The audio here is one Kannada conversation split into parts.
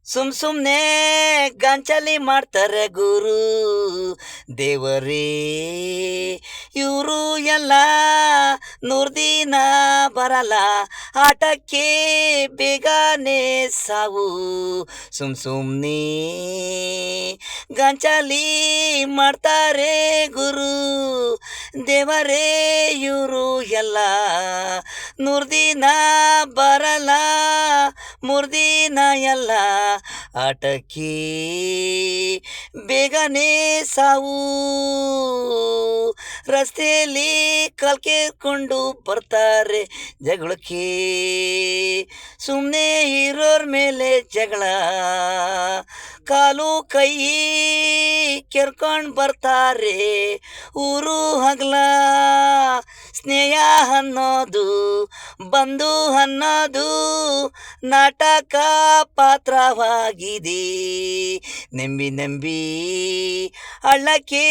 ಸುಮ್ನೆ ಗಂಚಲಿ ಮಾಡ್ತಾರೆ ಗುರು ದೇವರೇ. ಇವರು ಎಲ್ಲ 100 ದಿನ ಬರಲ್ಲ ಆಟಕ್ಕೆ ಬೇಗನೆ ಸಾವು. ಸುಮ್ನೆ ಗಂಚಲಿ ಮಾಡ್ತಾರೆ ಗುರು ದೇವರೇ. ಇವರು ಎಲ್ಲ 100 ದಿನ ಬರಲ್ಲ 3 ದಿನ ಎಲ್ಲ ಆಟಕ್ಕೆ ಬೇಗನೆ ಸಾವು. ರಸ್ತೆಯಲ್ಲಿ ಕಲ್ಕೆಕೊಂಡು ಬರ್ತಾರೆ ಜಗಳಕ್ಕೆ, ಸುಮ್ಮನೆ ಇರೋರ್ ಮೇಲೆ ಜಗಳ. ಕಾಲು ಕೈ ಕೆರ್ಕೊಂಡು ಬರ್ತಾರೆ ಊರು ಹಗಲ. ಸ್ನೇಹ ಅನ್ನೋದು ಬಂಧು ಅನ್ನೋದು ನಾಟಕ ಪಾತ್ರವಾಗಿದೆ. ನಂಬಿ ಹಳ್ಳಕ್ಕೆ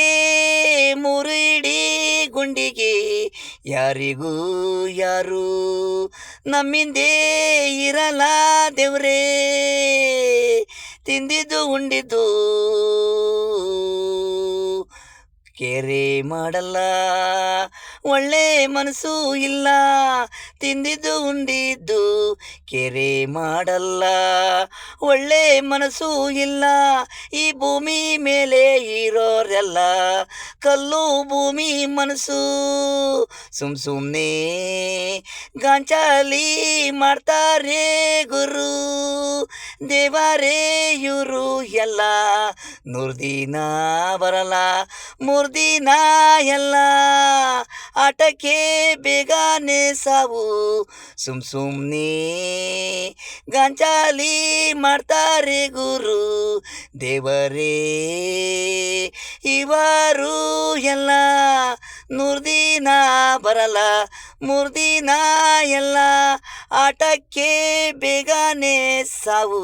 3 ಇಡಿ ಗುಂಡಿಗೆ ಯಾರಿಗೂ ಯಾರು ನಮ್ಮಿಂದೇ ಇರಲ್ಲ ದೇವ್ರೇ. ತಿಂದಿದ್ದು ಉಂಡಿದ್ದು ಕೇರೆ ಮಾಡಲ್ಲ, ಒಳ್ಳೆ ಮನಸ್ಸು ಇಲ್ಲ. ತಿಂದಿದ್ದು ಉಂಡಿದ್ದು ಕೇರೆ ಮಾಡಲ್ಲ, ಒಳ್ಳೆ ಮನಸ್ಸು ಇಲ್ಲ. ಈ ಭೂಮಿ ಮೇಲೆ ಇರೋರೆಲ್ಲ ಕಲ್ಲು ಭೂಮಿ ಮನಸ್ಸು. ಸುಮ್ನೆ ಗಾಂಚಲಿ ಮಾಡ್ತಾರೆ ಗುರು ದೇವರೇ. ಇವರು ಎಲ್ಲ 100 ದಿನ ಬರಲ್ಲ 3 ದಿನ ಎಲ್ಲ ಆಟಕ್ಕೆ ಬೇಗನೆ ಸಾವು. ಸುಮ್ನೆ ಗಾಂಚಲಿ ಮಾಡ್ತಾರೆ ಗುರು ದೇವರೇ. ಇವರು ಎಲ್ಲ 100 ದಿನ ಬರಲ್ಲ 3 ದಿನ ಎಲ್ಲ ಆಟಕ್ಕೆ ಬೇಗನೆ ಸಾವು.